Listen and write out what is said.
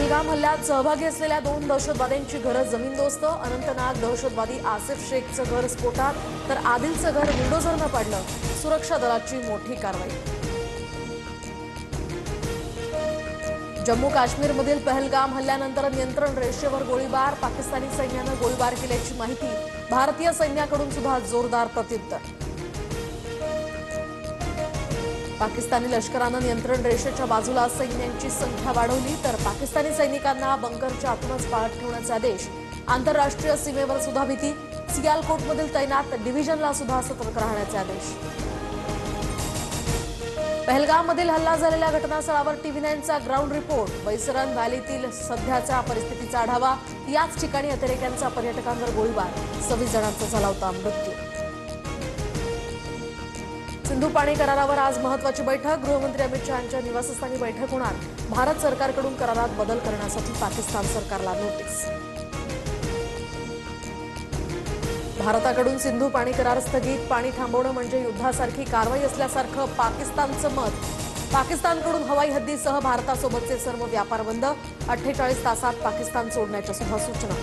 पहलगाम हल्ल्यात सहभागी असलेल्या 2 दहशतवाद्यांची घरं जमीनदोस्त। अनंतनाग दहशतवादी आसिफ शेखचं घर स्फोटात तर आदिलचं घर बुलडोझरनं पाडलं। सुरक्षा दलाची मोठी कारवाई। जम्मू काश्मीरमधील पहलगाम हल्ल्यानंतर नियंत्रण रेषेवर गोळीबार। पाकिस्तानी सैन्यानं गोळीबार केल्याची माहिती। भारतीय सैन्याकडून सुद्धा जोरदार प्रत्युत्तर। पाकिस्तानी लष्करानं नियंत्रण रेषेच्या बाजूला सैन्यांची संख्या वाढवली तर पाकिस्तानी सैनिकांना बंकरच्या आतूनच पाळत ठेवण्याचे आदेश। आंतरराष्ट्रीय सीमेवर सुद्धा भीती। सियालकोटमधील तैनात डिव्हिजनला सुद्धा सतर्क राहण्याचे आदेश। पहलगाममधील हल्ला झालेल्या घटनास्थळावर TV9चा ग्राउंड रिपोर्ट। वैसरन व्हॅलीतील सध्याच्या परिस्थितीचा आढावा। याच ठिकाणी अतिरेक्यांचा पर्यटकांवर गोळीबार। 26 जणांचा झाला होता मृत्यू। सिंधू पाणी करारावर आज महत्त्वाची बैठक। गृहमंत्री अमित शहा यांच्या निवासस्थानी बैठक होणार। भारत सरकारकडून करारात बदल करण्यासाठी पाकिस्तान सरकारला नोटीस। भारताकडून सिंधू पाणी करार स्थगित। पाणी थांबवणं म्हणजे युद्धासारखी कारवाई असल्यासारखं पाकिस्तानचं मत। पाकिस्तानकडून हवाई हद्दीसह भारतासोबतचे सर्व व्यापार बंद। 48 तासात पाकिस्तान सोडण्याच्या सुद्धा सूचना।